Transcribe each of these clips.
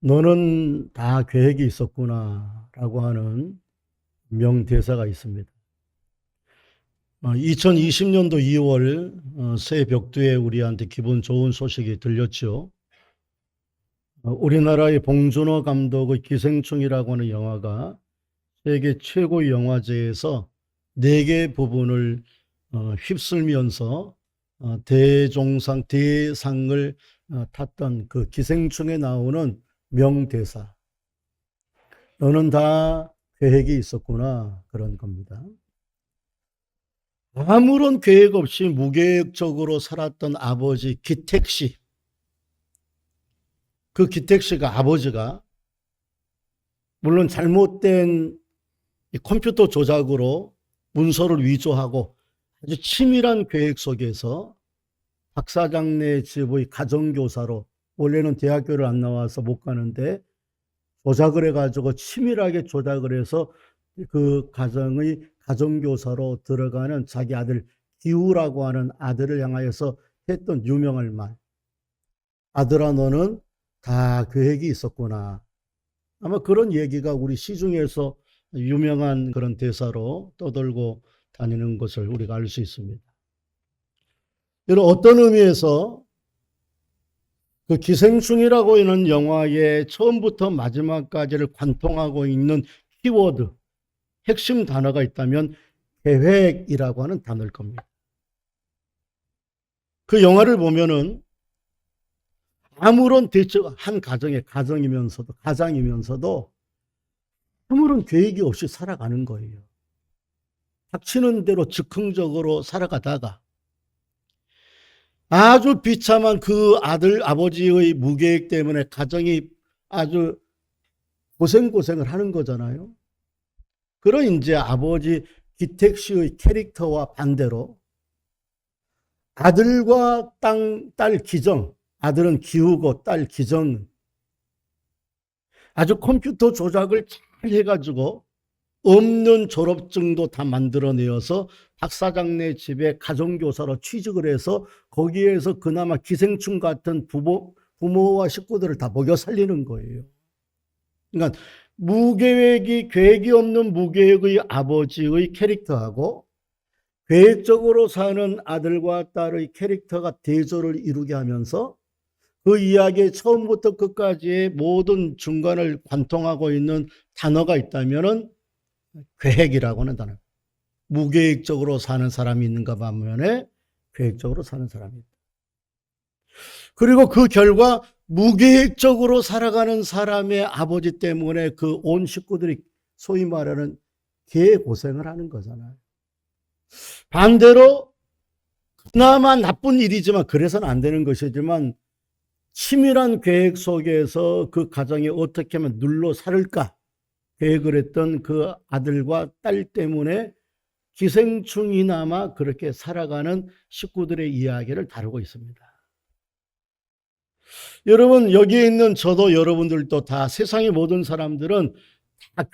너는 다 계획이 있었구나 라고 하는 명대사가 있습니다. 2020년도 2월 새 벽두에 우리한테 기분 좋은 소식이 들렸죠. 우리나라의 봉준호 감독의 기생충이라고 하는 영화가 세계 최고의 영화제에서 4개 부분을 휩쓸면서 대종상 대상을 탔던 그 기생충에 나오는 명대사. 너는 다 계획이 있었구나, 그런 겁니다. 아무런 계획 없이 무계획적으로 살았던 아버지 기택 씨. 그 기택 씨가 아버지가 물론 잘못된 컴퓨터 조작으로 문서를 위조하고 아주 치밀한 계획 속에서 박사장네 집의 가정교사로, 원래는 대학교를 안 나와서 못 가는데 조작을 해가지고 치밀하게 조작을 해서 그 가정의 가정교사로 들어가는 자기 아들 기우라고 하는 아들을 향하여서 했던 유명한 말. 아들아, 너는 다 계획이 있었구나. 아마 그런 얘기가 우리 시중에서 유명한 그런 대사로 떠돌고 다니는 것을 우리가 알 수 있습니다. 여러분, 어떤 의미에서 그 기생충이라고 하는 영화의 처음부터 마지막까지를 관통하고 있는 키워드, 핵심 단어가 있다면 계획이라고 하는 단어일 겁니다. 그 영화를 보면은 아무런 대처가 한 가장이면서도 아무런 계획이 없이 살아가는 거예요. 닥치는 대로 즉흥적으로 살아가다가 아주 비참한 그 아버지의 무계획 때문에 가정이 아주 고생을 하는 거잖아요. 그런 이제 아버지 기택 씨의 캐릭터와 반대로 아들과 딸 기정, 아들은 기우고 딸 기정, 아주 컴퓨터 조작을 잘 해가지고 없는 졸업증도 다 만들어내어서 박사장네 집에 가정교사로 취직을 해서 거기에서 그나마 기생충 같은 부모와 식구들을 다 먹여 살리는 거예요. 그러니까 계획이 없는 무계획의 아버지의 캐릭터하고 계획적으로 사는 아들과 딸의 캐릭터가 대조를 이루게 하면서 그 이야기의 처음부터 끝까지의 모든 중간을 관통하고 있는 단어가 있다면은 계획이라고 하는 단어. 무계획적으로 사는 사람이 있는가 반면에 계획적으로 사는 사람이 있다. 그리고 그 결과 무계획적으로 살아가는 사람의 아버지 때문에 그 온 식구들이 소위 말하는 개고생을 하는 거잖아요. 반대로 그나마 나쁜 일이지만 그래서는 안 되는 것이지만 치밀한 계획 속에서 그 가정이 어떻게 하면 눌러 살을까 계획을 했던 그 아들과 딸 때문에 기생충이나마 그렇게 살아가는 식구들의 이야기를 다루고 있습니다. 여러분, 여기에 있는 저도 여러분들도 다 세상의 모든 사람들은 다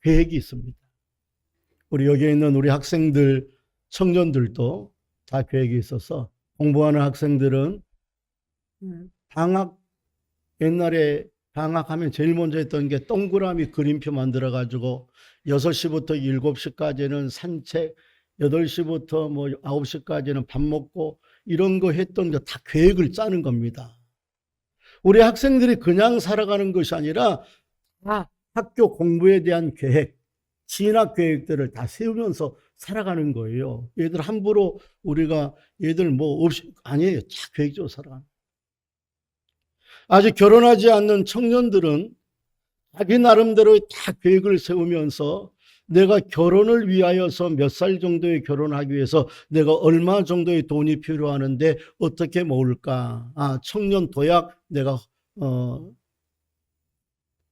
계획이 있습니다. 우리 여기에 있는 우리 학생들, 청년들도 다 계획이 있어서 공부하는 학생들은 옛날에 방학하면 제일 먼저 했던 게 동그라미 그림표 만들어 가지고 6시부터 7시까지는 산책, 8시부터 뭐 9시까지는 밥 먹고 이런 거 했던 거 다 계획을 짜는 겁니다. 우리 학생들이 그냥 살아가는 것이 아니라 다 학교 공부에 대한 계획, 진학 계획들을 다 세우면서 살아가는 거예요. 얘들 함부로 우리가 얘들 뭐 없이 아니에요. 다 계획적으로 살아가는. 아직 결혼하지 않는 청년들은 자기 나름대로 다 계획을 세우면서 내가 결혼을 위하여서 몇 살 정도에 결혼하기 위해서 내가 얼마 정도의 돈이 필요하는데 어떻게 모을까? 청년 도약 내가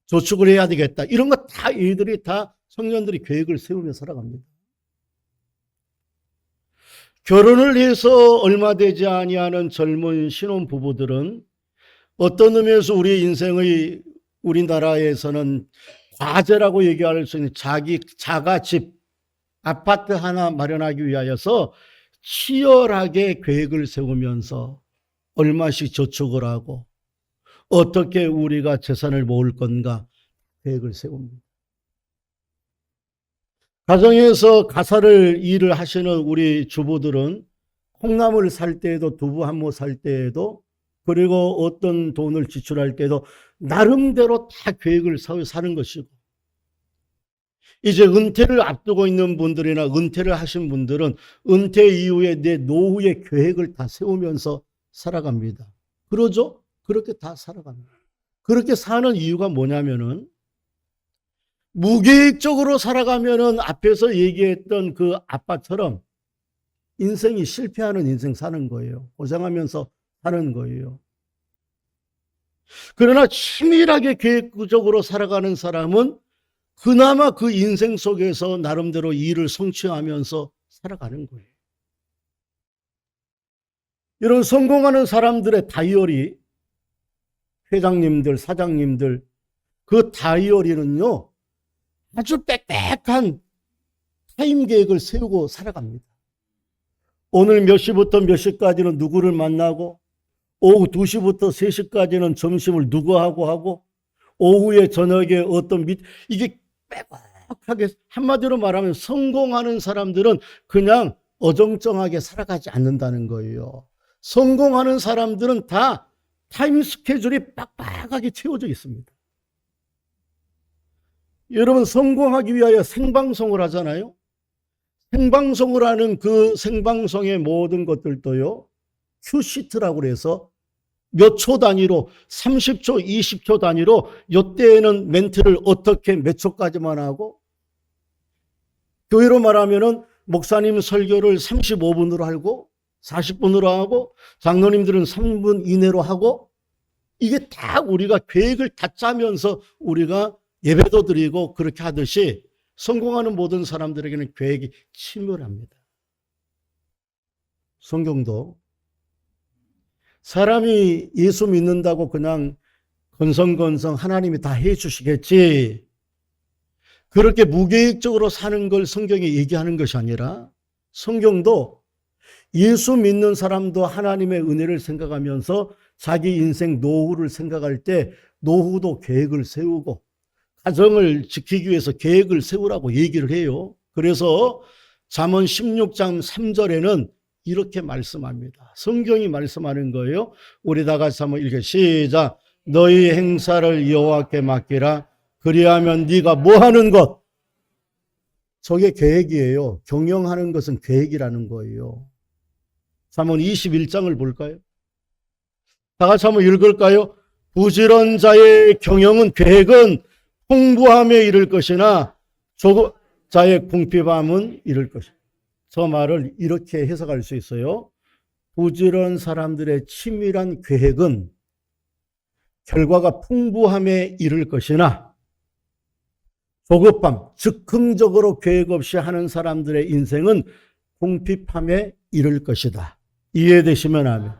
저축을 해야 되겠다. 이런 거 다 얘들이 다 청년들이 계획을 세우며 살아갑니다. 결혼을 해서 얼마 되지 아니하는 젊은 신혼부부들은 어떤 의미에서 우리나라에서는 과제라고 얘기할 수 있는 자가집, 아파트 하나 마련하기 위하여서 치열하게 계획을 세우면서 얼마씩 저축을 하고 어떻게 우리가 재산을 모을 건가 계획을 세웁니다. 가정에서 가사를 일을 하시는 우리 주부들은 콩나물 살 때에도 두부 한 모 살 때에도 그리고 어떤 돈을 지출할 때도 나름대로 다 계획을 사는 것이고, 이제 은퇴를 앞두고 있는 분들이나 은퇴를 하신 분들은 은퇴 이후에 내 노후의 계획을 다 세우면서 살아갑니다. 그러죠? 그렇게 다 살아갑니다. 그렇게 사는 이유가 뭐냐면은 무계획적으로 살아가면은 앞에서 얘기했던 그 아빠처럼 인생이 실패하는 인생 사는 거예요. 고생하면서 사는 거예요. 그러나 치밀하게 계획적으로 살아가는 사람은 그나마 그 인생 속에서 나름대로 일을 성취하면서 살아가는 거예요. 이런 성공하는 사람들의 다이어리, 회장님들, 사장님들, 그 다이어리는요, 아주 빽빽한 타임 계획을 세우고 살아갑니다. 오늘 몇 시부터 몇 시까지는 누구를 만나고, 오후 2시부터 3시까지는 점심을 누구하고 하고, 오후에 저녁에 어떤 이게 빼곡하게, 한마디로 말하면 성공하는 사람들은 그냥 어정쩡하게 살아가지 않는다는 거예요. 성공하는 사람들은 다 타임 스케줄이 빡빡하게 채워져 있습니다. 여러분, 성공하기 위하여 생방송을 하잖아요. 생방송을 하는 그 생방송의 모든 것들도요, 큐시트라고 해서 몇 초 단위로 30초, 20초 단위로 이때에는 멘트를 어떻게 몇 초까지만 하고, 교회로 말하면은 목사님 설교를 35분으로 하고 40분으로 하고 장로님들은 3분 이내로 하고, 이게 다 우리가 계획을 다 짜면서 우리가 예배도 드리고 그렇게 하듯이 성공하는 모든 사람들에게는 계획이 치밀합니다. 성경도 사람이 예수 믿는다고 그냥 건성건성 하나님이 다 해주시겠지, 그렇게 무계획적으로 사는 걸 성경이 얘기하는 것이 아니라, 성경도 예수 믿는 사람도 하나님의 은혜를 생각하면서 자기 인생 노후를 생각할 때 노후도 계획을 세우고 가정을 지키기 위해서 계획을 세우라고 얘기를 해요. 그래서 잠언 16장 3절에는 이렇게 말씀합니다. 성경이 말씀하는 거예요. 우리 다 같이 한번 읽어 시작. 너희 행사를 여호와께 맡기라. 그리하면 네가 뭐 하는 것? 저게 계획이에요. 경영하는 것은 계획이라는 거예요. 잠언 21장을 볼까요? 다 같이 한번 읽을까요? 부지런 자의 경영은, 계획은 풍부함에 이를 것이나 조금 자의 궁핍함은 이를 것이다. 저 말을 이렇게 해석할 수 있어요. 부지런 사람들의 치밀한 계획은 결과가 풍부함에 이를 것이나 조급함, 즉흥적으로 계획 없이 하는 사람들의 인생은 궁핍함에 이를 것이다. 이해되시면 아멘.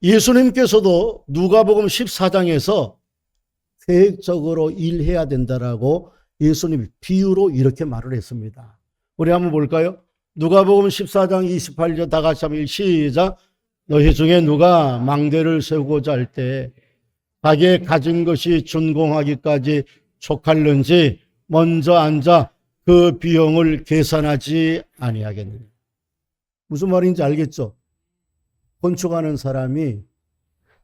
예수님께서도 누가복음 14장에서 계획적으로 일해야 된다라고 예수님이 비유로 이렇게 말을 했습니다. 우리 한번 볼까요? 누가복음 14장 28절 다 같이 한번 시작. 너희 중에 누가 망대를 세우고자 할 때 자기의 가진 것이 준공하기까지 촉할는지 먼저 앉아 그 비용을 계산하지 아니하겠느냐. 무슨 말인지 알겠죠? 건축하는 사람이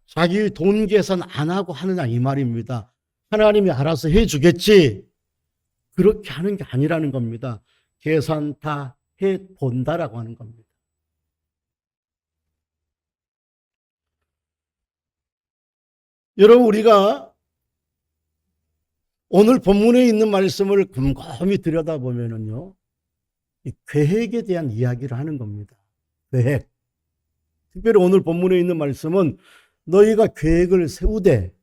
자기 돈 계산 안 하고 하느냐 이 말입니다. 하나님이 알아서 해주겠지, 그렇게 하는 게 아니라는 겁니다. 계산 다 해본다라고 하는 겁니다. 여러분, 우리가 오늘 본문에 있는 말씀을 곰곰이 들여다보면은요, 이 계획에 대한 이야기를 하는 겁니다. 계획. 특별히 오늘 본문에 있는 말씀은 너희가 계획을 세우되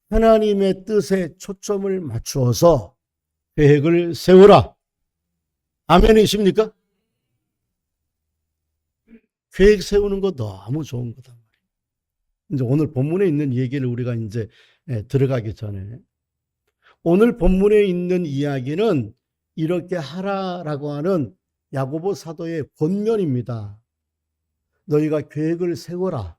하나님의 뜻에 초점을 맞추어서 계획을 세우라. 아멘이십니까? 계획 세우는 거 너무 좋은 거다. 이제 오늘 본문에 있는 얘기를 우리가 이제 들어가기 전에, 오늘 본문에 있는 이야기는 이렇게 하라라고 하는 야고보 사도의 권면입니다. 너희가 계획을 세워라.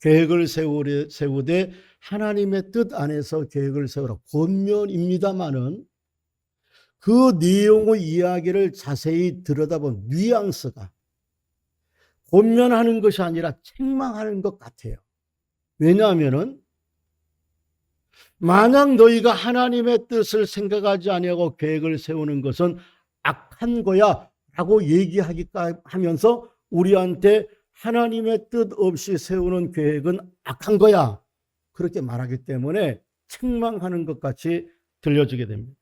계획을 세우되 하나님의 뜻 안에서 계획을 세우라. 권면입니다마는 그 내용의 이야기를 자세히 들여다본 뉘앙스가 권면하는 것이 아니라 책망하는 것 같아요. 왜냐하면은 만약 너희가 하나님의 뜻을 생각하지 아니하고 계획을 세우는 것은 악한 거야 라고 얘기하면서 우리한테 하나님의 뜻 없이 세우는 계획은 악한 거야 그렇게 말하기 때문에 책망하는 것 같이 들려지게 됩니다.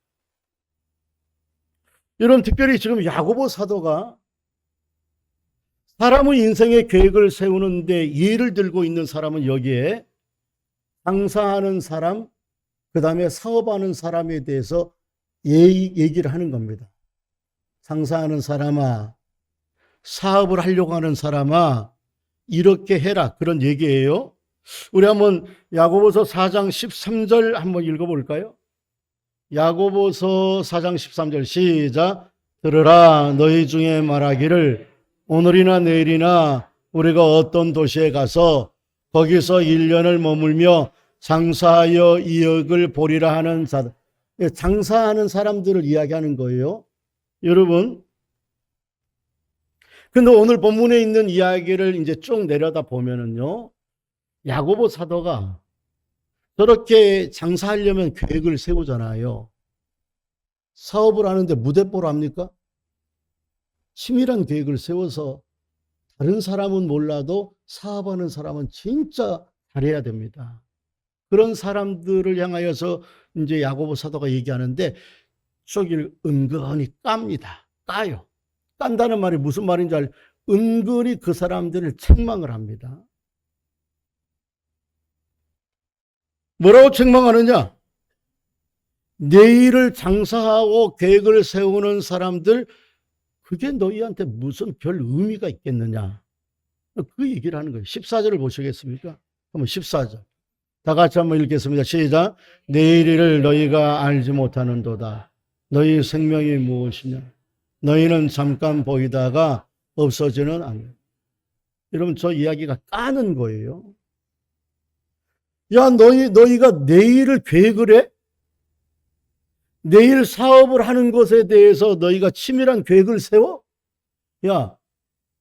여러분, 특별히 지금 야고보 사도가 사람의 인생의 계획을 세우는데 예를 들고 있는 사람은 여기에 장사하는 사람, 그 다음에 사업하는 사람에 대해서 얘기를 하는 겁니다. 장사하는 사람아, 사업을 하려고 하는 사람아, 이렇게 해라. 그런 얘기예요. 우리 한번 야고보서 4장 13절 한번 읽어볼까요? 야고보서 4장 13절 시작. 들으라, 너희 중에 말하기를 오늘이나 내일이나 우리가 어떤 도시에 가서 거기서 1년을 머물며 장사하여 이익을 보리라 하는 자들. 장사하는 사람들을 이야기하는 거예요. 여러분, 근데 오늘 본문에 있는 이야기를 이제 쭉 내려다 보면은요, 야고보 사도가 저렇게 장사하려면 계획을 세우잖아요. 사업을 하는데 무대뽀로 합니까? 치밀한 계획을 세워서 다른 사람은 몰라도 사업하는 사람은 진짜 잘해야 됩니다. 그런 사람들을 향하여서 이제 야고보 사도가 얘기하는데 저길 은근히 깝니다. 까요. 깐다는 말이 무슨 말인지 알죠? 은근히 그 사람들을 책망을 합니다. 뭐라고 책망하느냐? 내일을 장사하고 계획을 세우는 사람들, 그게 너희한테 무슨 별 의미가 있겠느냐? 그 얘기를 하는 거예요. 14절을 보시겠습니까? 한번 14절. 다 같이 한번 읽겠습니다. 시작. 내일 일을 너희가 알지 못하는도다. 너희 생명이 무엇이냐? 너희는 잠깐 보이다가 없어지는 않는다. 여러분, 저 이야기가 까는 거예요. 야, 너희가 내일을 계획을 해? 내일 사업을 하는 것에 대해서 너희가 치밀한 계획을 세워? 야,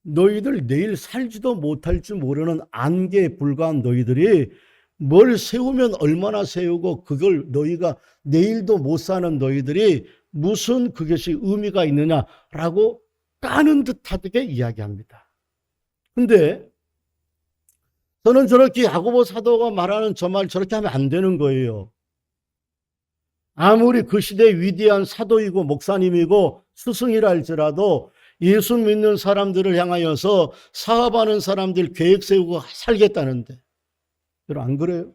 너희들 내일 살지도 못할 줄 모르는 안개에 불과한 너희들이 뭘 세우면 얼마나 세우고 그걸 너희가 내일도 못 사는 너희들이 무슨 그것이 의미가 있느냐라고 까는 듯하게 이야기합니다. 근데 저는 저렇게 야고보 사도가 말하는 저 말 저렇게 하면 안 되는 거예요. 아무리 그 시대의 위대한 사도이고 목사님이고 스승이라 할지라도 예수 믿는 사람들을 향하여서 사업하는 사람들 계획 세우고 살겠다는데, 여러분 안 그래요?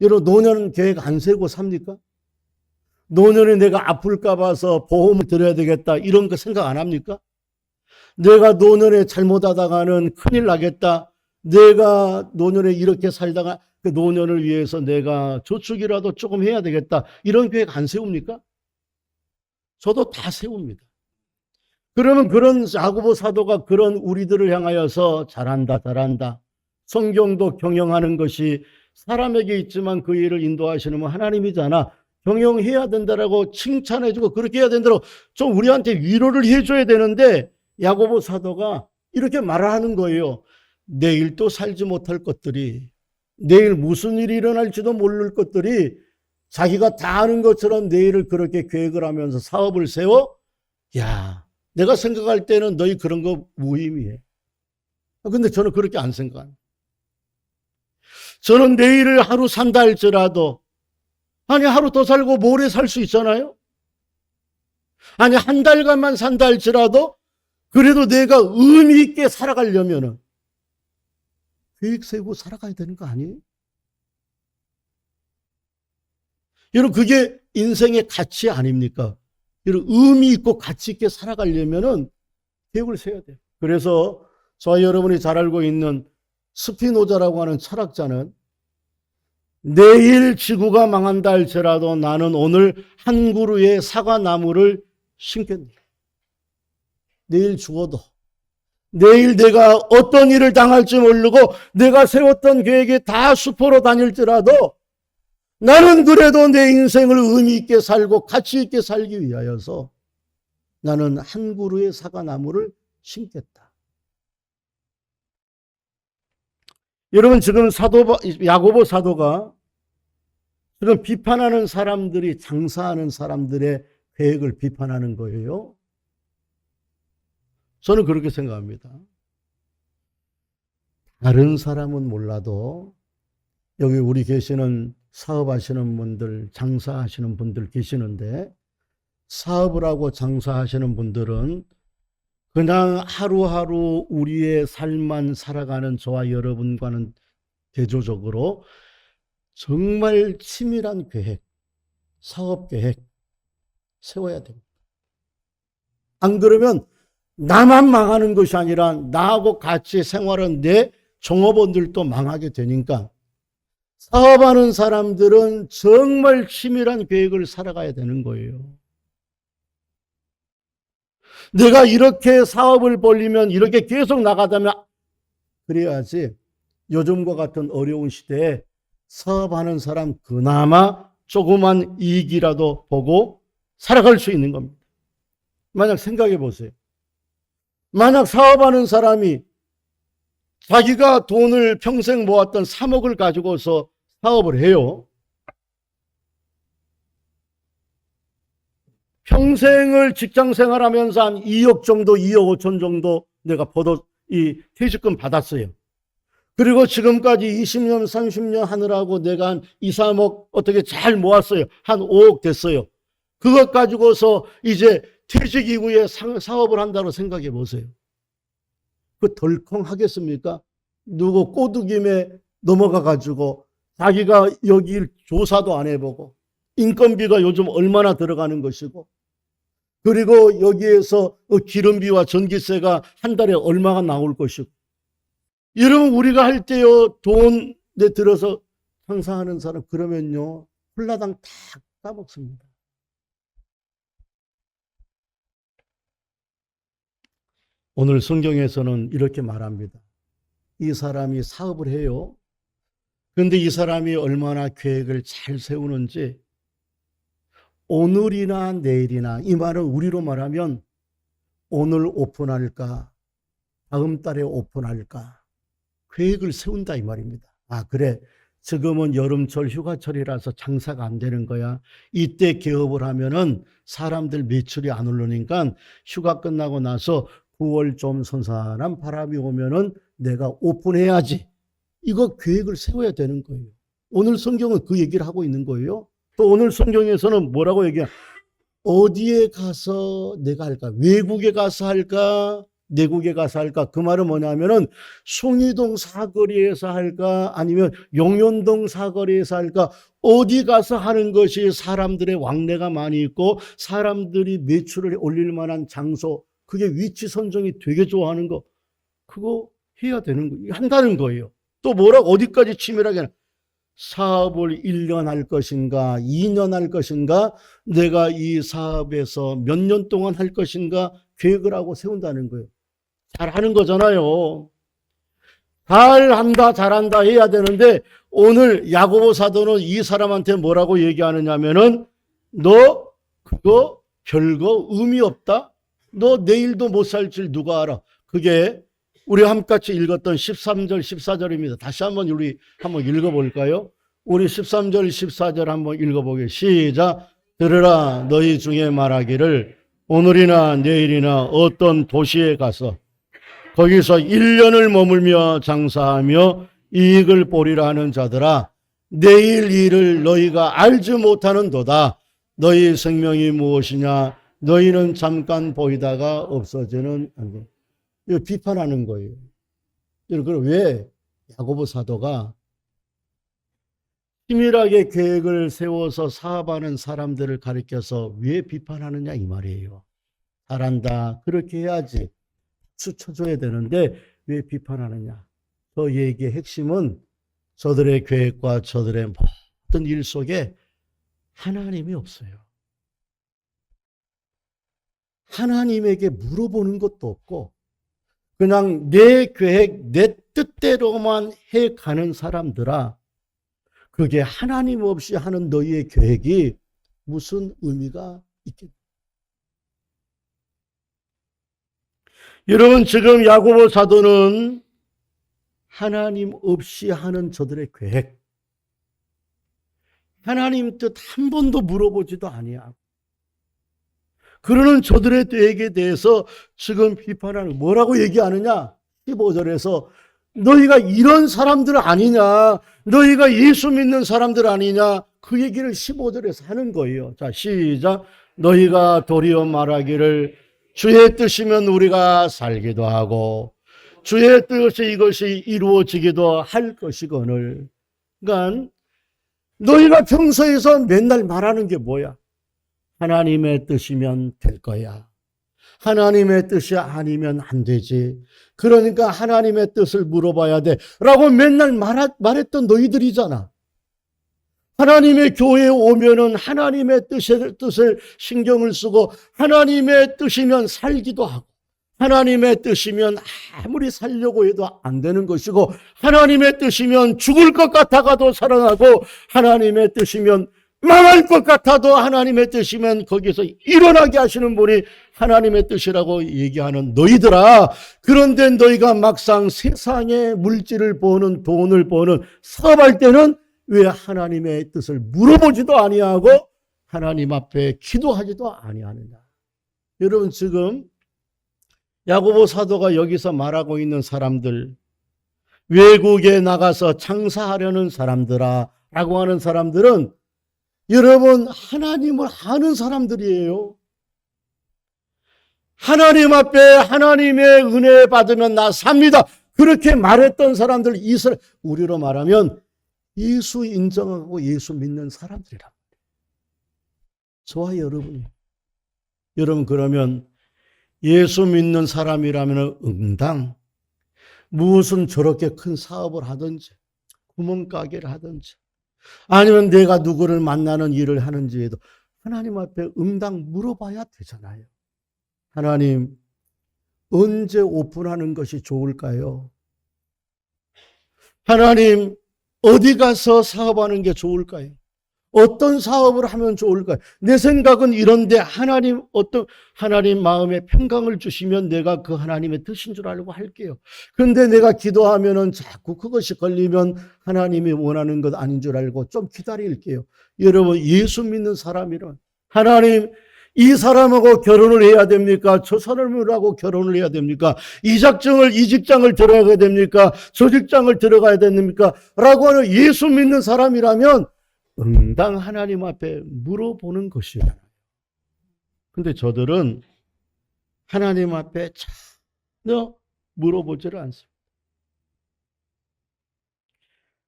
여러분 노년 계획 안 세우고 삽니까? 노년에 내가 아플까 봐서 보험을 들어야 되겠다 이런 거 생각 안 합니까? 내가 노년에 잘못하다가는 큰일 나겠다. 내가 노년에 이렇게 살다가 그 노년을 위해서 내가 저축이라도 조금 해야 되겠다. 이런 계획 안 세웁니까? 저도 다 세웁니다. 그러면 그런 야고보 사도가 그런 우리들을 향하여서 잘한다, 잘한다. 성경도 경영하는 것이 사람에게 있지만 그 일을 인도하시는 분 하나님이잖아. 경영해야 된다라고 칭찬해주고 그렇게 해야 된다고 좀 우리한테 위로를 해줘야 되는데 야고보 사도가 이렇게 말하는 거예요. 내일 또 살지 못할 것들이, 내일 무슨 일이 일어날지도 모를 것들이 자기가 다 아는 것처럼 내일을 그렇게 계획을 하면서 사업을 세워? 야, 내가 생각할 때는 너희 그런 거 무의미해. 근데 저는 그렇게 안 생각합니다. 저는 내일을 하루 산다 할지라도, 아니 하루 더 살고 모레 살 수 있잖아요. 아니 한 달간만 산다 할지라도 그래도 내가 의미 있게 살아가려면은 계획 세우고 살아가야 되는 거 아니에요? 여러분 그게 인생의 가치 아닙니까? 여러분 의미 있고 가치 있게 살아가려면은 계획을 세워야 돼요. 그래서 저와 여러분이 잘 알고 있는 스피노자라고 하는 철학자는 내일 지구가 망한다 할지라도 나는 오늘 한 그루의 사과나무를 심겠네. 내일 죽어도, 내일 내가 어떤 일을 당할지 모르고 내가 세웠던 계획이 다 수포로 다닐지라도 나는 그래도 내 인생을 의미 있게 살고 가치 있게 살기 위하여서 나는 한 그루의 사과나무를 심겠다. 여러분 지금 야고보 사도가 지금 비판하는 사람들이 장사하는 사람들의 계획을 비판하는 거예요. 저는 그렇게 생각합니다. 다른 사람은 몰라도 여기 우리 계시는 사업하시는 분들, 장사하시는 분들 계시는데 사업을 하고 장사하시는 분들은 그냥 하루하루 우리의 삶만 살아가는 저와 여러분과는 대조적으로 정말 치밀한 계획, 사업 계획 세워야 됩니다. 안 그러면 나만 망하는 것이 아니라 나하고 같이 생활한 내 종업원들도 망하게 되니까 사업하는 사람들은 정말 치밀한 계획을 살아가야 되는 거예요. 내가 이렇게 사업을 벌리면 이렇게 계속 나가다면 그래야지 요즘과 같은 어려운 시대에 사업하는 사람 그나마 조그만 이익이라도 보고 살아갈 수 있는 겁니다. 만약 생각해 보세요. 만약 사업하는 사람이 자기가 돈을 평생 모았던 3억을 가지고서 사업을 해요. 평생을 직장 생활하면서 한 2억 정도, 2억 5천 정도 내가 이 퇴직금 받았어요. 그리고 지금까지 20년, 30년 하느라고 내가 한 2, 3억 어떻게 잘 모았어요. 한 5억 됐어요. 그것 가지고서 이제 퇴직 이후에 사업을 한다고 생각해 보세요. 그 덜컹 하겠습니까? 누구 꼬드김에 넘어가 가지고 자기가 여기 조사도 안 해보고 인건비가 요즘 얼마나 들어가는 것이고 그리고 여기에서 기름비와 전기세가 한 달에 얼마가 나올 것이고 여러분 우리가 할 때요 돈 내 들어서 장사하는 사람 그러면요 홀라당 다 까먹습니다. 오늘 성경에서는 이렇게 말합니다. 이 사람이 사업을 해요. 그런데 이 사람이 얼마나 계획을 잘 세우는지 오늘이나 내일이나 이 말은 우리로 말하면 오늘 오픈할까 다음 달에 오픈할까 계획을 세운다 이 말입니다. 아 그래 지금은 여름철 휴가철이라서 장사가 안 되는 거야. 이때 개업을 하면은 사람들 매출이 안 오르니까 휴가 끝나고 나서 9월 좀 선선한 바람이 오면은 내가 오픈해야지. 이거 계획을 세워야 되는 거예요. 오늘 성경은 그 얘기를 하고 있는 거예요. 또 오늘 성경에서는 뭐라고 얘기해요? 어디에 가서 내가 할까? 외국에 가서 할까? 내국에 가서 할까? 그 말은 뭐냐면은 숭이동 사거리에서 할까? 아니면 용현동 사거리에서 할까? 어디 가서 하는 것이 사람들의 왕래가 많이 있고 사람들이 매출을 올릴 만한 장소 그게 위치 선정이 되게 좋아하는 거 그거 해야 되는 거 한다는 거예요. 또 뭐라고 어디까지 치밀하게 하나? 사업을 1년 할 것인가 2년 할 것인가 내가 이 사업에서 몇 년 동안 할 것인가 계획을 하고 세운다는 거예요. 잘하는 거잖아요. 잘한다 잘한다 해야 되는데 오늘 야고보 사도는 이 사람한테 뭐라고 얘기하느냐면은 너 그거 별거 의미 없다. 너 내일도 못 살 줄 누가 알아. 그게 우리 함같이 읽었던 13절 14절입니다. 다시 한번 우리 한번 읽어볼까요? 우리 13절 14절 한번 읽어보게. 시작. 들으라 너희 중에 말하기를 오늘이나 내일이나 어떤 도시에 가서 거기서 1년을 머물며 장사하며 이익을 보리라 하는 자들아 내일 일을 너희가 알지 못하는도다. 너희 생명이 무엇이냐 너희는 잠깐 보이다가 없어지는 안 이거 비판하는 거예요. 그럼 왜 야고보 사도가 치밀하게 계획을 세워서 사업하는 사람들을 가리켜서 왜 비판하느냐 이 말이에요. 잘한다 그렇게 해야지 추쳐줘야 되는데 왜 비판하느냐. 저 얘기의 핵심은 저들의 계획과 저들의 모든 일 속에 하나님이 없어요. 하나님에게 물어보는 것도 없고 그냥 내 계획, 내 뜻대로만 해가는 사람들아, 그게 하나님 없이 하는 너희의 계획이 무슨 의미가 있겠냐. 여러분, 지금 야고보 사도는 하나님 없이 하는 저들의 계획, 하나님 뜻 한 번도 물어보지도 아니하고 그러는 저들의 계획에 대해서 지금 비판하는, 뭐라고 얘기하느냐? 15절에서 너희가 이런 사람들 아니냐, 너희가 예수 믿는 사람들 아니냐, 그 얘기를 15절에서 하는 거예요. 자, 시작. 너희가 도리어 말하기를 주의 뜻이면 우리가 살기도 하고 주의 뜻이 이것이 이루어지기도 할 것이거늘. 그러니까 너희가 평소에서 맨날 말하는 게 뭐야? 하나님의 뜻이면 될 거야. 하나님의 뜻이 아니면 안 되지. 그러니까 하나님의 뜻을 물어봐야 돼 라고 맨날 말했던 너희들이잖아. 하나님의 교회에 오면은 하나님의 뜻을 신경을 쓰고 하나님의 뜻이면 살기도 하고 하나님의 뜻이면 아무리 살려고 해도 안 되는 것이고 하나님의 뜻이면 죽을 것 같아가도 살아나고 하나님의 뜻이면 망할 것 같아도 하나님의 뜻이면 거기서 일어나게 하시는 분이 하나님의 뜻이라고 얘기하는 너희들아. 그런데 너희가 막상 세상의 물질을 버는, 돈을 버는 사업할 때는 왜 하나님의 뜻을 물어보지도 아니하고 하나님 앞에 기도하지도 아니하느냐. 여러분, 지금 야고보 사도가 여기서 말하고 있는 사람들, 외국에 나가서 장사하려는 사람들아 라고 하는 사람들은 여러분, 하나님을 아는 사람들이에요. 하나님 앞에 하나님의 은혜 받으면 나 삽니다. 그렇게 말했던 사람들, 우리로 말하면 예수 인정하고 예수 믿는 사람들이라. 저와 여러분이. 여러분, 그러면 예수 믿는 사람이라면 응당 무슨 저렇게 큰 사업을 하든지 구멍가게를 하든지 아니면 내가 누구를 만나는 일을 하는지 해도 하나님 앞에 응당 물어봐야 되잖아요. 하나님, 언제 오픈하는 것이 좋을까요? 하나님, 어디 가서 사업하는 게 좋을까요? 어떤 사업을 하면 좋을까요? 내 생각은 이런데 하나님 마음에 평강을 주시면 내가 그 하나님의 뜻인 줄 알고 할게요. 그런데 내가 기도하면은 자꾸 그것이 걸리면 하나님이 원하는 것 아닌 줄 알고 좀 기다릴게요. 여러분, 예수 믿는 사람이란 하나님, 이 사람하고 결혼을 해야 됩니까? 저 사람하고 결혼을 해야 됩니까? 이 직장을 들어가야 됩니까? 저 직장을 들어가야 됩니까? 라고 하는 예수 믿는 사람이라면 응당 하나님 앞에 물어보는 것이잖아요. 근데 저들은 하나님 앞에 전혀 물어보지를 않습니다.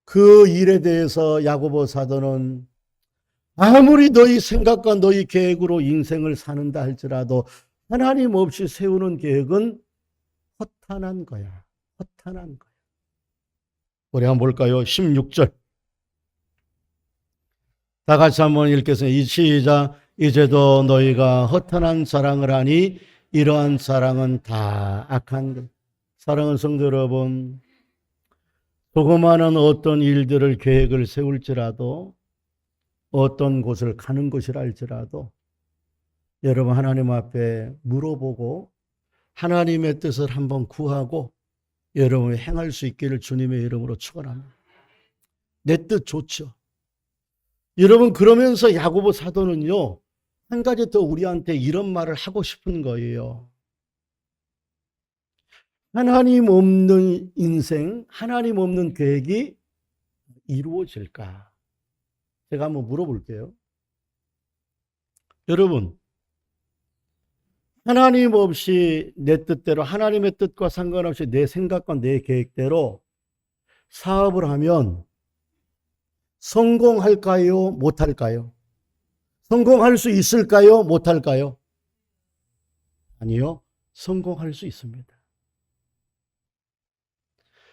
그 일에 대해서 야고보 사도는 아무리 너희 생각과 너희 계획으로 인생을 사는다 할지라도 하나님 없이 세우는 계획은 허탄한 거야. 허탄한 거야. 우리 한번 볼까요? 16절. 다 같이 한번 읽겠습니다. 시작. 이제도 너희가 허탄한 사랑을 하니 이러한 사랑은 다 악한 것. 사랑하는 성도 여러분, 조그마한 어떤 일들을 계획을 세울지라도 어떤 곳을 가는 것이라 할지라도 여러분 하나님 앞에 물어보고 하나님의 뜻을 한번 구하고 여러분이 행할 수 있기를 주님의 이름으로 축원합니다. 내 뜻 좋죠. 여러분, 그러면서 야고보 사도는요, 한 가지 더 우리한테 이런 말을 하고 싶은 거예요. 하나님 없는 인생, 하나님 없는 계획이 이루어질까? 제가 한번 물어볼게요. 여러분, 하나님 없이 내 뜻대로, 하나님의 뜻과 상관없이 내 생각과 내 계획대로 사업을 하면 성공할까요? 못할까요? 성공할 수 있을까요? 못할까요? 아니요. 성공할 수 있습니다.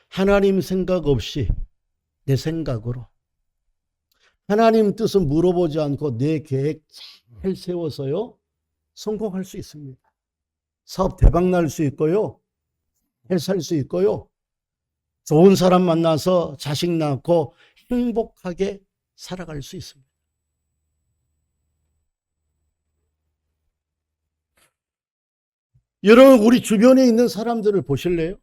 하나님 생각 없이 내 생각으로 하나님 뜻은 물어보지 않고 내 계획 잘 세워서요 성공할 수 있습니다. 사업 대박 날 수 있고요 잘 살 수 있고요. 좋은 사람 만나서 자식 낳고 행복하게 살아갈 수 있습니다. 여러분, 우리 주변에 있는 사람들을 보실래요?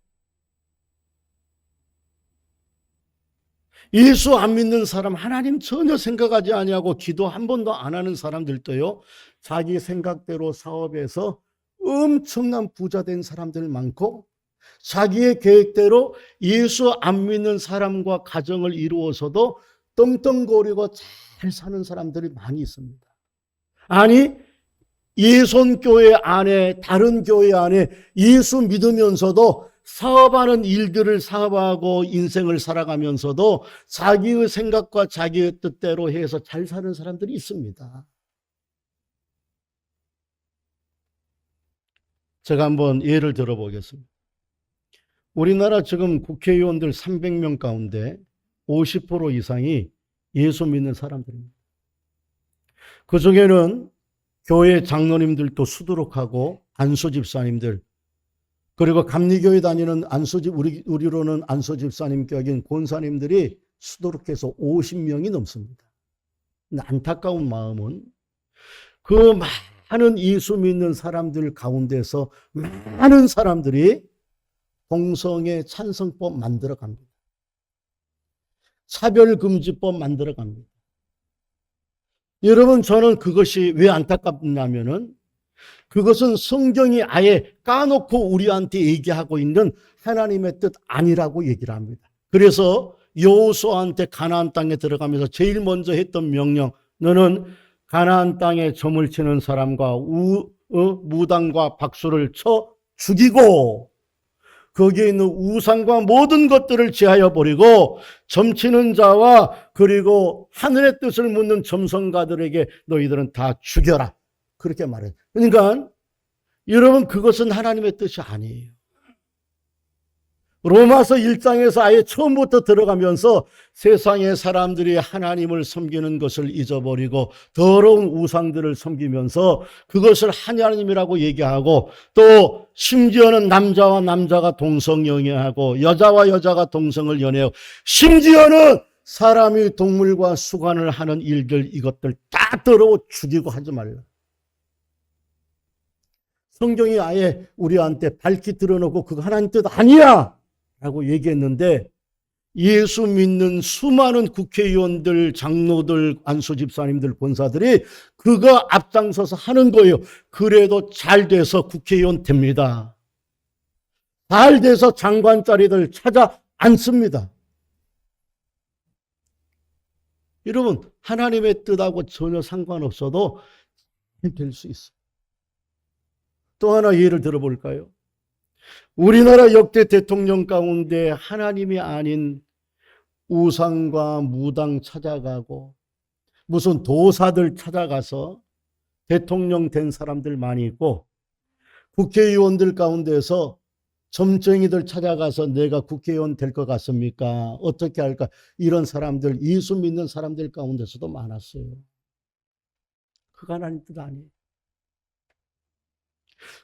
예수 안 믿는 사람, 하나님 전혀 생각하지 아니하고 기도 한 번도 안 하는 사람들도요, 자기 생각대로 사업해서 엄청난 부자 된 사람들 많고, 자기의 계획대로 예수 안 믿는 사람과 가정을 이루어서도 떵떵거리고 잘 사는 사람들이 많이 있습니다. 아니, 예손교회 안에, 다른 교회 안에 예수 믿으면서도 사업하는 일들을 사업하고 인생을 살아가면서도 자기의 생각과 자기의 뜻대로 해서 잘 사는 사람들이 있습니다. 제가 한번 예를 들어보겠습니다. 우리나라 지금 국회의원들 300명 가운데 50% 이상이 예수 믿는 사람들입니다. 그 중에는 교회 장로님들도 수두룩하고 안수 집사님들, 그리고 감리교회 다니는 안수집, 우리로는 안수 집사님 격인 권사님들이 수두룩해서 50명이 넘습니다. 안타까운 마음은 그 많은 예수 믿는 사람들 가운데서 많은 사람들이 동성애 찬성법 만들어 갑니다. 차별금지법 만들어 갑니다. 여러분, 저는 그것이 왜 안타깝냐면은 그것은 성경이 아예 까놓고 우리한테 얘기하고 있는 하나님의 뜻 아니라고 얘기를 합니다. 그래서 여호수아한테 가나안 땅에 들어가면서 제일 먼저 했던 명령, 너는 가나안 땅에 점을 치는 사람과 무당과 박수를 쳐 죽이고 거기에 있는 우상과 모든 것들을 제하여 버리고 점치는 자와 그리고 하늘의 뜻을 묻는 점성가들에게 너희들은 다 죽여라. 그렇게 말해요. 그러니까 여러분, 그것은 하나님의 뜻이 아니에요. 로마서 1장에서 아예 처음부터 들어가면서 세상의 사람들이 하나님을 섬기는 것을 잊어버리고 더러운 우상들을 섬기면서 그것을 하나님이라고 얘기하고, 또 심지어는 남자와 남자가 동성 연애하고 여자와 여자가 동성을 연애하고, 심지어는 사람이 동물과 수관을 하는 일들, 이것들 다 더러워 죽이고 하지 말라. 성경이 아예 우리한테 밝히 드러놓고 그거 하나님 뜻 아니야 라고 얘기했는데, 예수 믿는 수많은 국회의원들, 장로들, 안수집사님들, 권사들이 그거 앞장서서 하는 거예요. 그래도 잘 돼서 국회의원 됩니다. 잘 돼서 장관 자리들 찾아 앉습니다. 여러분, 하나님의 뜻하고 전혀 상관없어도 될 수 있어요. 또 하나 예를 들어볼까요? 우리나라 역대 대통령 가운데 하나님이 아닌 우상과 무당 찾아가고 무슨 도사들 찾아가서 대통령 된 사람들 많이 있고, 국회의원들 가운데서 점쟁이들 찾아가서 내가 국회의원 될 것 같습니까? 어떻게 할까? 이런 사람들, 예수 믿는 사람들 가운데서도 많았어요. 그가 하나님 뜻 아니에요.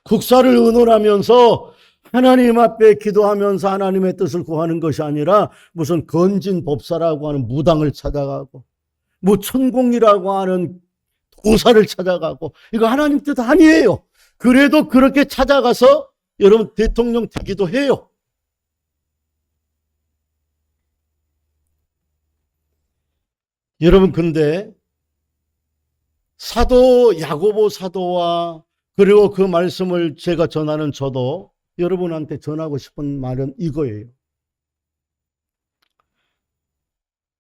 국사를 의논하면서 하나님 앞에 기도하면서 하나님의 뜻을 구하는 것이 아니라 무슨 건진 법사라고 하는 무당을 찾아가고 뭐 천공이라고 하는 도사를 찾아가고, 이거 하나님 뜻 아니에요. 그래도 그렇게 찾아가서 여러분 대통령 되기도 해요. 여러분, 근데 사도 야고보 사도와 그리고 그 말씀을 제가 전하는 저도 여러분한테 전하고 싶은 말은 이거예요.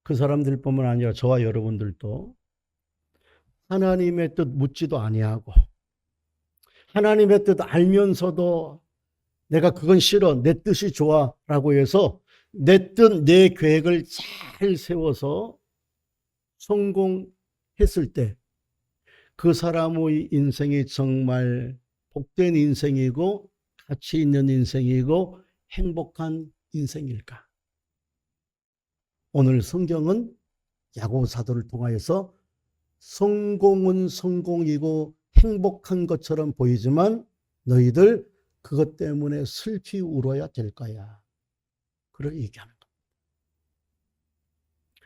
그 사람들뿐만 아니라 저와 여러분들도 하나님의 뜻 묻지도 아니하고 하나님의 뜻 알면서도 내가 그건 싫어, 내 뜻이 좋아 라고 해서 내 뜻, 내 계획을 잘 세워서 성공했을 때 그 사람의 인생이 정말 복된 인생이고 가치 있는 인생이고 행복한 인생일까? 오늘 성경은 야고보 사도를 통하여서 성공은 성공이고 행복한 것처럼 보이지만 너희들 그것 때문에 슬피 울어야 될 거야. 그렇게 얘기하는 거예요.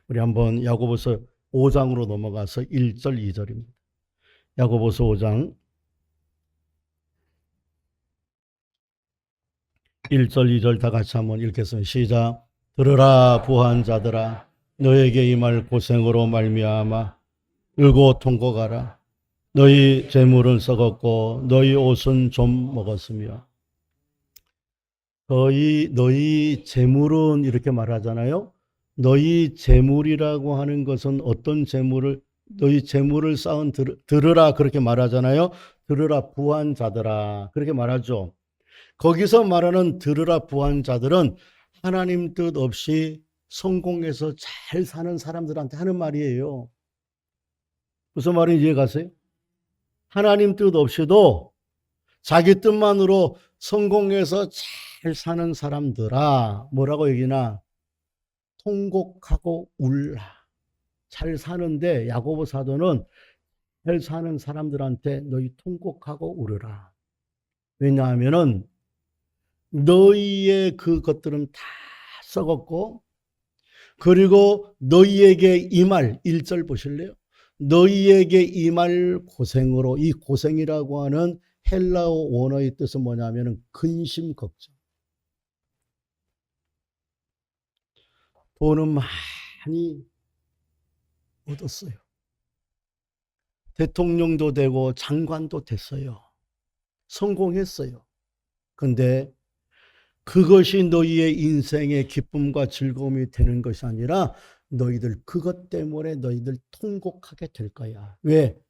우리 한번 야고보서 5장으로 넘어가서 1절, 2절입니다. 야고보서 5장 1절, 2절 다 같이 한번 읽겠습니다. 시작. 들으라 부한 자들아, 너에게 임할 고생으로 말미암아 울고 통곡하라. 너희 재물은 썩었고 너희 옷은 좀 먹었으며. 너희 재물은 이렇게 말하잖아요. 너희 재물이라고 하는 것은 어떤 재물을, 너희 재물을 쌓은 들으라 그렇게 말하잖아요. 들으라 부한 자들아 그렇게 말하죠. 거기서 말하는 들으라 부한 자들은 하나님 뜻 없이 성공해서 잘 사는 사람들한테 하는 말이에요. 무슨 말인지 이해 가세요? 하나님 뜻 없이도 자기 뜻만으로 성공해서 잘 사는 사람들아, 뭐라고 얘기나? 통곡하고 울라. 잘 사는데 야고보 사도는 잘 사는 사람들한테 너희 통곡하고 울으라. 왜냐하면은 너희의 그것들은 다 썩었고, 그리고 너희에게 임할 1절 보실래요? 너희에게 임할 고생으로, 이 고생이라고 하는 헬라어 원어의 뜻은 뭐냐면 근심 걱정. 돈은 많이 얻었어요. 대통령도 되고 장관도 됐어요. 성공했어요. 근데 그것이 너희의 인생의 기쁨과 즐거움이 되는 것이 아니라 너희들 그것 때문에 너희들 통곡하게 될 거야. 왜?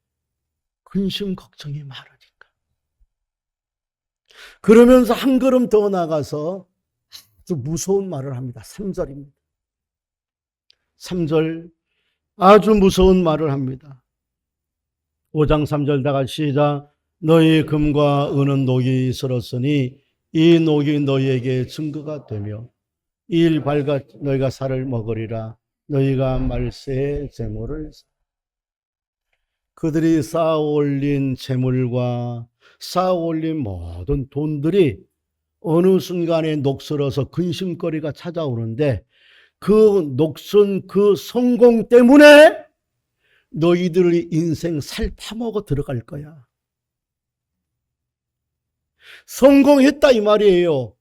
근심 걱정이 많으니까. 그러면서 한 걸음 더 나가서 아주 무서운 말을 합니다. 3절입니다. 3절 아주 무서운 말을 합니다. 5장 3절 다 같이 시작. 너희 금과 은은 녹이 슬었으니 이 녹이 너희에게 증거가 되며 이 일 밝아 너희가 살을 먹으리라. 너희가 말세의 재물을, 그들이 쌓아 올린 재물과 쌓아 올린 모든 돈들이 어느 순간에 녹슬어서 근심거리가 찾아오는데 그 녹슨 그 성공 때문에 너희들의 인생 살 파먹어 들어갈 거야. 성공했다 이 말이에요.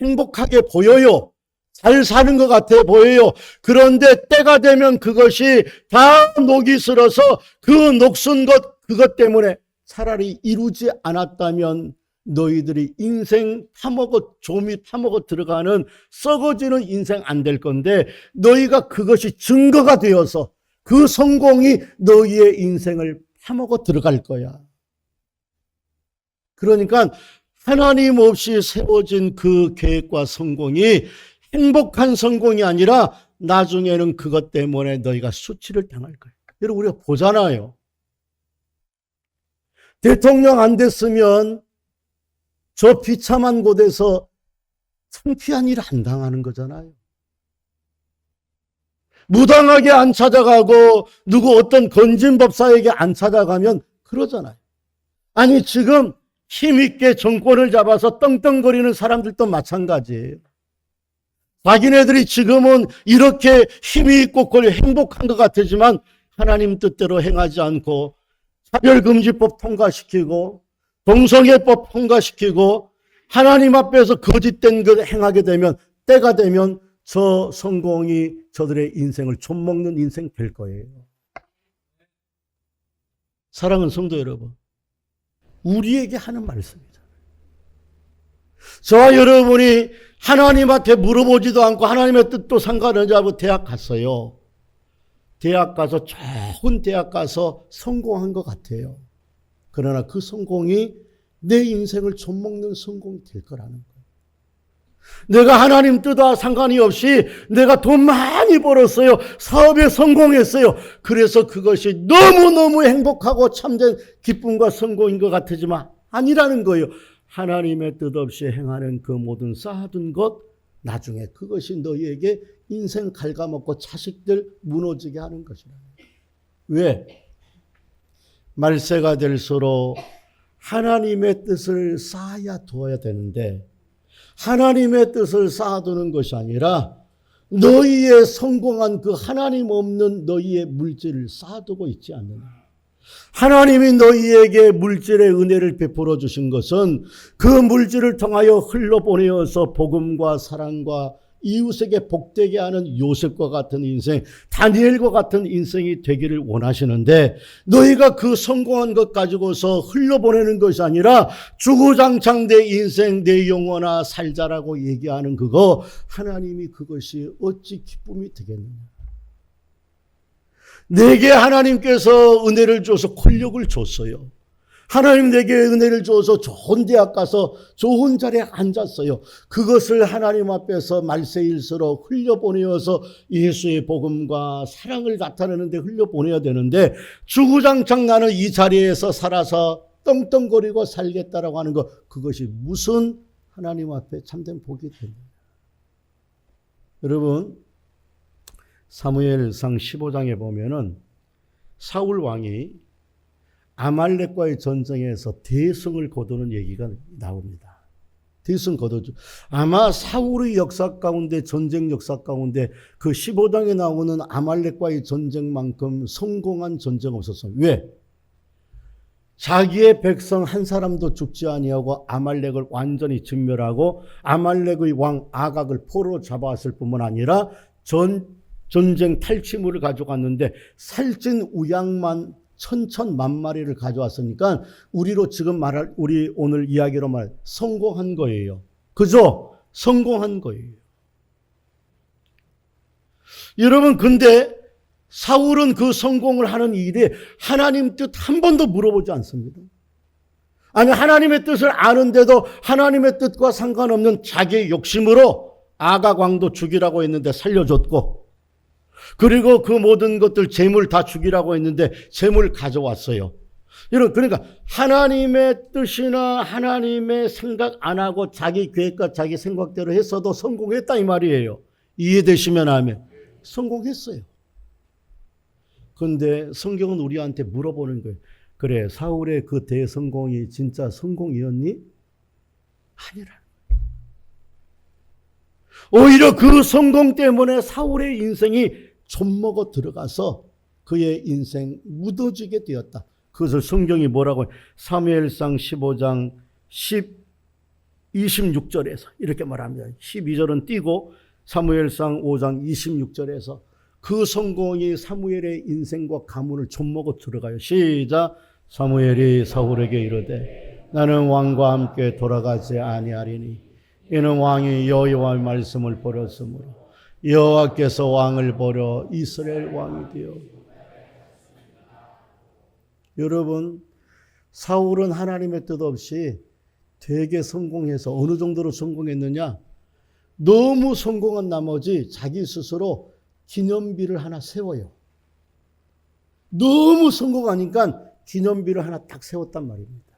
행복하게 보여요. 잘 사는 것 같아 보여요. 그런데 때가 되면 그것이 다 녹이 슬어서 그 녹슨 것, 그것 때문에 차라리 이루지 않았다면 너희들이 인생 파먹어, 조미 파먹어 들어가는 썩어지는 인생 안 될 건데 너희가 그것이 증거가 되어서 그 성공이 너희의 인생을 파먹어 들어갈 거야. 그러니까 하나님 없이 세워진 그 계획과 성공이 행복한 성공이 아니라 나중에는 그것 때문에 너희가 수치를 당할 거예요. 여러분 우리가 보잖아요. 대통령 안 됐으면 저 비참한 곳에서 창피한 일 안 당하는 거잖아요. 무당하게 안 찾아가고 누구 어떤 건진법사에게 안 찾아가면 그러잖아요. 아니 지금 힘있게 정권을 잡아서 떵떵거리는 사람들도 마찬가지예요. 자기네들이 지금은 이렇게 힘이 있고 행복한 것 같지만 하나님 뜻대로 행하지 않고 차별금지법 통과시키고 동성애법 통과시키고 하나님 앞에서 거짓된 것 행하게 되면 때가 되면 저 성공이 저들의 인생을 좀먹는 인생 될 거예요. 사랑하는 성도 여러분, 우리에게 하는 말씀이잖아요. 저와 여러분이 하나님한테 물어보지도 않고 하나님의 뜻도 상관없이 하고 대학 갔어요. 대학 가서 좋은 대학 가서 성공한 것 같아요. 그러나 그 성공이 내 인생을 좀먹는 성공이 될 거라는 거예요. 내가 하나님 뜻과 상관이 없이 내가 돈 많이 벌었어요. 사업에 성공했어요. 그래서 그것이 너무너무 행복하고 참된 기쁨과 성공인 것 같지만 아니라는 거예요. 하나님의 뜻 없이 행하는 그 모든 쌓아둔 것, 나중에 그것이 너희에게 인생 갉아먹고 자식들 무너지게 하는 것이라. 왜? 말세가 될수록 하나님의 뜻을 쌓아야 두어야 되는데 하나님의 뜻을 쌓아두는 것이 아니라 너희의 성공한 그 하나님 없는 너희의 물질을 쌓아두고 있지 않느냐. 하나님이 너희에게 물질의 은혜를 베풀어 주신 것은 그 물질을 통하여 흘러보내어서 복음과 사랑과 이웃에게 복되게 하는 요셉과 같은 인생, 다니엘과 같은 인생이 되기를 원하시는데 너희가 그 성공한 것 가지고서 흘려보내는 것이 아니라 주구장창 내 인생, 내 영혼아 살자라고 얘기하는 그거, 하나님이 그것이 어찌 기쁨이 되겠느냐. 내게 하나님께서 은혜를 줘서 권력을 줬어요. 하나님 내게 은혜를 줘서 좋은 대학 가서 좋은 자리에 앉았어요. 그것을 하나님 앞에서 말세일서로 흘려보내어서 예수의 복음과 사랑을 나타내는데 흘려보내야 되는데 주구장창 나는 이 자리에서 살아서 떵떵거리고 살겠다라고 하는 것, 그것이 무슨 하나님 앞에 참된 복이 됩니다. 여러분, 사무엘상 15장에 보면은 사울 왕이 아말렉과의 전쟁에서 대승을 거두는 얘기가 나옵니다. 대승 거두죠. 아마 사울의 역사 가운데, 전쟁 역사 가운데 그 15장에 나오는 아말렉과의 전쟁만큼 성공한 전쟁 없었어요. 왜? 자기의 백성 한 사람도 죽지 아니하고 아말렉을 완전히 진멸하고 아말렉의 왕 아각을 포로로 잡아왔을 뿐만 아니라 전쟁 탈취물을 가져갔는데 살찐 우양만 천만 마리를 가져왔으니까 우리로 지금 말할, 우리 오늘 이야기로 말 성공한 거예요. 그죠? 성공한 거예요. 여러분, 근데 사울은 그 성공을 하는 일에 하나님 뜻 한 번도 물어보지 않습니다. 아니, 하나님의 뜻을 아는데도 하나님의 뜻과 상관없는 자기의 욕심으로 아각 왕도 죽이라고 했는데 살려줬고, 그리고 그 모든 것들 재물 다 죽이라고 했는데 재물 가져왔어요. 여러분, 그러니까 하나님의 뜻이나 하나님의 생각 안 하고 자기 계획과 자기 생각대로 했어도 성공했다 이 말이에요. 이해되시면 하면 성공했어요. 그런데 성경은 우리한테 물어보는 거예요. 그래, 사울의 그 대성공이 진짜 성공이었니? 아니라. 오히려 그 성공 때문에 사울의 인생이 좀먹어 들어가서 그의 인생 무너지게 되었다. 그것을 성경이 뭐라고 해요? 사무엘상 15장 26절에서 이렇게 말합니다. 12절은 띄고 사무엘상 5장 26절에서 그 성공이 사무엘의 인생과 가문을 좀먹어 들어가요. 시작. 사무엘이 사울에게 이르되 나는 왕과 함께 돌아가지 아니하리니 이는 왕이 여호와의 말씀을 버렸으므로 여호와께서 왕을 버려 이스라엘 왕이 되어. 여러분, 사울은 하나님의 뜻 없이 되게 성공해서 어느 정도로 성공했느냐? 너무 성공한 나머지 자기 스스로 기념비를 하나 세워요. 너무 성공하니까 기념비를 하나 딱 세웠단 말입니다.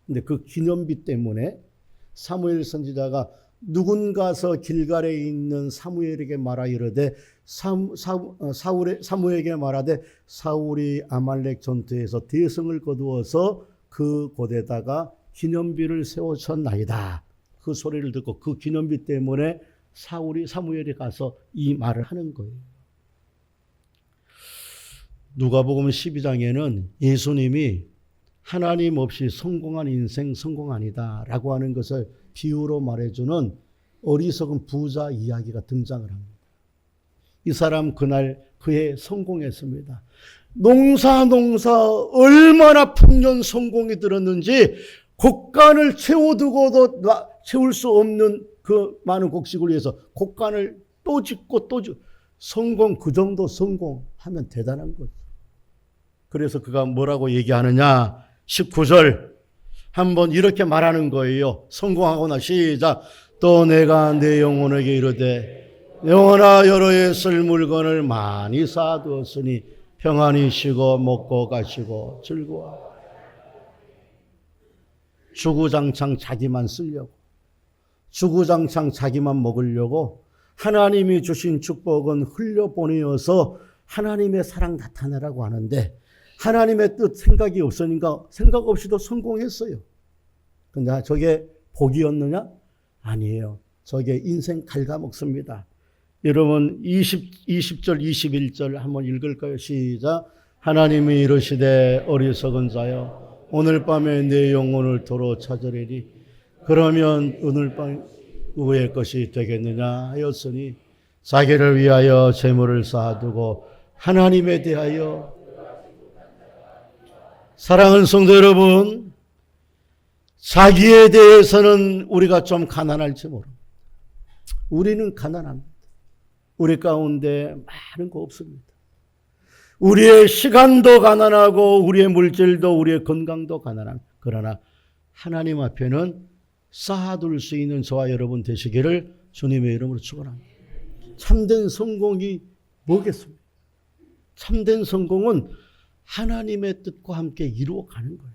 근데 그 기념비 때문에 사무엘 선지자가 누군가서 길갈에 있는 사무엘에게 말하 이르되 사무엘에게 말하되 사울이 아말렉 전투에서 대승을 거두어서 그 곳에다가 기념비를 세우셨나이다. 그 소리를 듣고 그 기념비 때문에 사무엘이 가서 이 말을 하는 거예요. 누가복음 12장에는 예수님이 하나님 없이 성공한 인생 성공 아니다 라고 하는 것을 비유로 말해주는 어리석은 부자 이야기가 등장을 합니다. 이 사람 그날 그해 성공했습니다. 농사 얼마나 풍년 성공이 들었는지 곡간을 채워두고도 채울 수 없는 그 많은 곡식을 위해서 곡간을 또 짓고 또 짓고 성공, 그 정도 성공하면 대단한 거죠. 그래서 그가 뭐라고 얘기하느냐? 19절 한번 이렇게 말하는 거예요. 성공하거나 시작. 또 내가 내 영혼에게 이르되 영혼아 여러 해 쓸 물건을 많이 쌓아두었으니 평안히 쉬고 먹고 가시고 즐거워. 주구장창 자기만 쓰려고, 주구장창 자기만 먹으려고 하나님이 주신 축복은 흘려보내어서 하나님의 사랑 나타내라고 하는데 하나님의 뜻 생각이 없으니까 생각 없이도 성공했어요. 근데 저게 복이었느냐? 아니에요. 저게 인생 갉아먹습니다. 여러분 20절 21절 한번 읽을까요? 시작. 하나님이 이르시되 어리석은 자여 오늘 밤에 내 영혼을 도로 찾으리니 그러면 오늘 밤 후의 것이 되겠느냐 하였으니 자기를 위하여 재물을 쌓아두고 하나님에 대하여. 사랑하는 성도 여러분, 자기에 대해서는 우리가 좀 가난할지 모릅니다. 우리는 가난합니다. 우리 가운데 많은 거 없습니다. 우리의 시간도 가난하고 우리의 물질도 우리의 건강도 가난합니다. 그러나 하나님 앞에는 쌓아둘 수 있는 저와 여러분 되시기를 주님의 이름으로 축원합니다. 참된 성공이 뭐겠습니까? 참된 성공은 하나님의 뜻과 함께 이루어가는 거예요.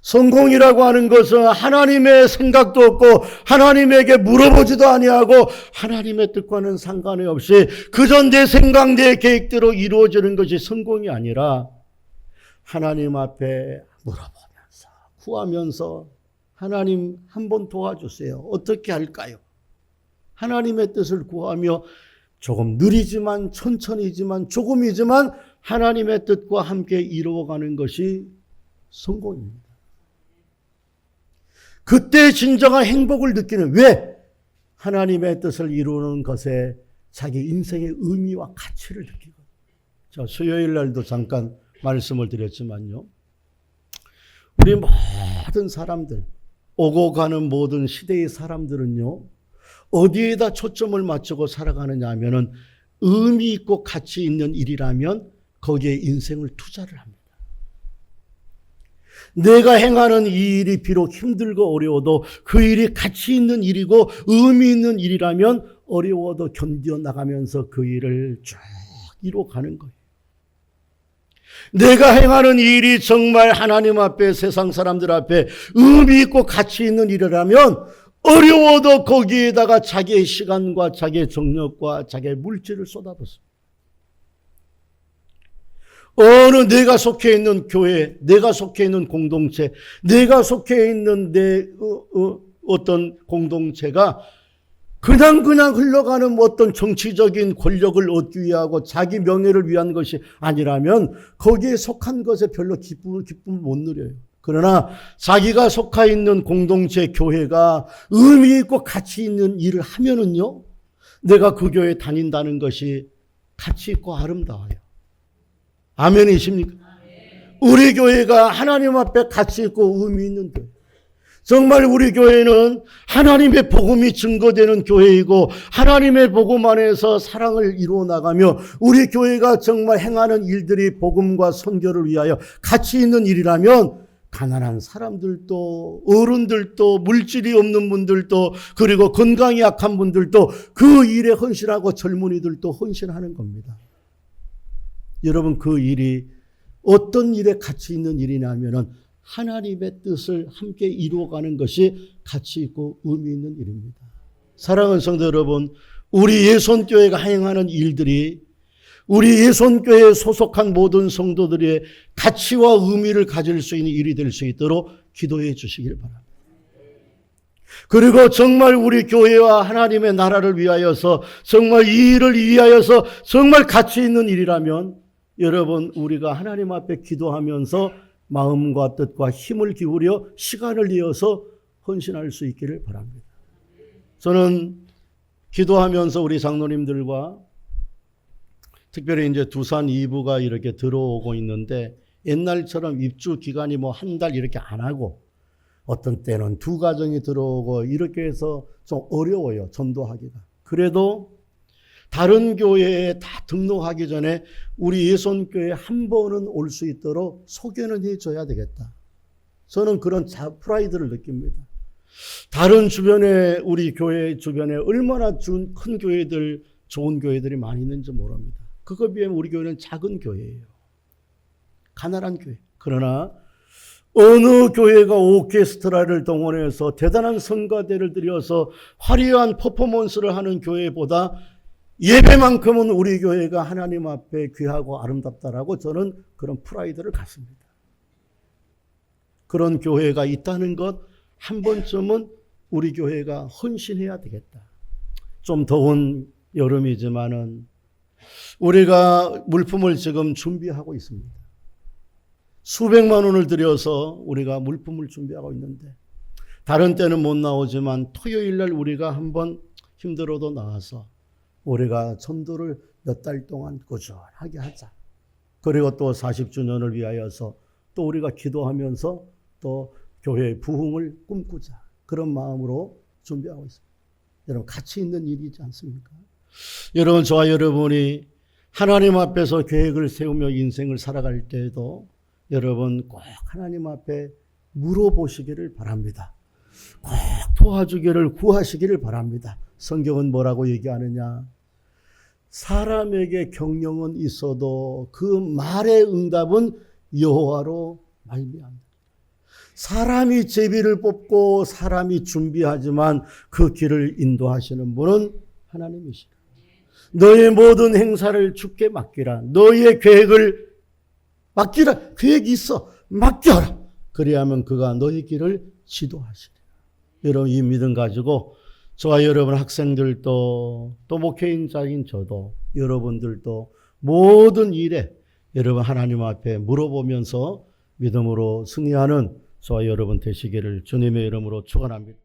성공이라고 하는 것은 하나님의 생각도 없고 하나님에게 물어보지도 아니하고 하나님의 뜻과는 상관이 없이 그저 내 생각 내 계획대로 이루어지는 것이 성공이 아니라 하나님 앞에 물어보면서 구하면서 하나님 한번 도와주세요. 어떻게 할까요? 하나님의 뜻을 구하며 조금 느리지만 천천히지만 조금이지만 하나님의 뜻과 함께 이루어가는 것이 성공입니다. 그때 진정한 행복을 느끼는, 왜? 하나님의 뜻을 이루는 것에 자기 인생의 의미와 가치를 느끼고. 자, 수요일 날도 잠깐 말씀을 드렸지만요. 우리 모든 사람들, 오고 가는 모든 시대의 사람들은요, 어디에다 초점을 맞추고 살아가느냐 하면은 의미 있고 가치 있는 일이라면 거기에 인생을 투자를 합니다. 내가 행하는 이 일이 비록 힘들고 어려워도 그 일이 가치 있는 일이고 의미 있는 일이라면 어려워도 견뎌나가면서 그 일을 쭉 이뤄가는 거예요. 내가 행하는 이 일이 정말 하나님 앞에 세상 사람들 앞에 의미 있고 가치 있는 일이라면 어려워도 거기에다가 자기의 시간과 자기의 정력과 자기의 물질을 쏟아붓습니다. 어느 내가 속해 있는 교회, 내가 속해 있는 공동체, 내가 속해 있는 내 어떤 공동체가 그냥 흘러가는 어떤 정치적인 권력을 얻기 위하고 자기 명예를 위한 것이 아니라면 거기에 속한 것에 별로 기쁨을 못 누려요. 그러나 자기가 속해 있는 공동체, 교회가 의미 있고 가치 있는 일을 하면은요, 내가 그 교회에 다닌다는 것이 가치 있고 아름다워요. 아멘이십니까? 우리 교회가 하나님 앞에 가치 있고 의미 있는 교회. 정말 우리 교회는 하나님의 복음이 증거되는 교회이고 하나님의 복음 안에서 사랑을 이루어 나가며 우리 교회가 정말 행하는 일들이 복음과 선교를 위하여 가치 있는 일이라면 가난한 사람들도 어른들도 물질이 없는 분들도 그리고 건강이 약한 분들도 그 일에 헌신하고 젊은이들도 헌신하는 겁니다. 여러분, 그 일이 어떤 일에 가치 있는 일이냐면은 하나님의 뜻을 함께 이루어가는 것이 가치 있고 의미 있는 일입니다. 사랑하는 성도 여러분, 우리 예손교회가 행하는 일들이 우리 예손교회에 소속한 모든 성도들의 가치와 의미를 가질 수 있는 일이 될 수 있도록 기도해 주시길 바랍니다. 그리고 정말 우리 교회와 하나님의 나라를 위하여서 정말 이 일을 위하여서 정말 가치 있는 일이라면 여러분, 우리가 하나님 앞에 기도하면서 마음과 뜻과 힘을 기울여 시간을 내어서 헌신할 수 있기를 바랍니다. 저는 기도하면서 우리 장로님들과 특별히 이제 두산 2부가 이렇게 들어오고 있는데 옛날처럼 입주 기간이 뭐 한 달 이렇게 안 하고 어떤 때는 2가정이 들어오고 이렇게 해서 좀 어려워요, 전도하기가. 그래도 다른 교회에 다 등록하기 전에 우리 예손교회에 한 번은 올 수 있도록 소개는 해줘야 되겠다. 저는 그런 프라이드를 느낍니다. 다른 주변에 우리 교회 주변에 얼마나 큰 교회들, 좋은 교회들이 많이 있는지 모릅니다. 그거에 비하면 우리 교회는 작은 교회예요. 가난한 교회. 그러나 어느 교회가 오케스트라를 동원해서 대단한 성가대를 들여서 화려한 퍼포먼스를 하는 교회보다 예배만큼은 우리 교회가 하나님 앞에 귀하고 아름답다라고 저는 그런 프라이드를 갖습니다. 그런 교회가 있다는 것 한 번쯤은 우리 교회가 헌신해야 되겠다. 좀 더운 여름이지만은 우리가 물품을 지금 준비하고 있습니다. 수백만 원을 들여서 우리가 물품을 준비하고 있는데 다른 때는 못 나오지만 토요일 날 우리가 한번 힘들어도 나와서 우리가 전도를 몇 달 동안 꾸준하게 하자. 그리고 또 40주년을 위하여서 또 우리가 기도하면서 또 교회의 부흥을 꿈꾸자. 그런 마음으로 준비하고 있습니다. 여러분 가치 있는 일이지 않습니까? 여러분 저와 여러분이 하나님 앞에서 계획을 세우며 인생을 살아갈 때에도 여러분 꼭 하나님 앞에 물어보시기를 바랍니다. 꼭 도와주기를 구하시기를 바랍니다. 성경은 뭐라고 얘기하느냐? 사람에게 경영은 있어도 그 말의 응답은 여호와로 말미암다. 사람이 제비를 뽑고 사람이 준비하지만 그 길을 인도하시는 분은 하나님이시다. 너의 모든 행사를 주께 맡기라. 너의 계획을 맡기라. 계획이 있어. 맡겨라. 그리하면 그가 너의 길을 지도하시리라. 여러분 이 믿음 가지고 저와 여러분 학생들도 또 목회인자인 저도 여러분들도 모든 일에 여러분 하나님 앞에 물어보면서 믿음으로 승리하는 저와 여러분 되시기를 주님의 이름으로 축원합니다.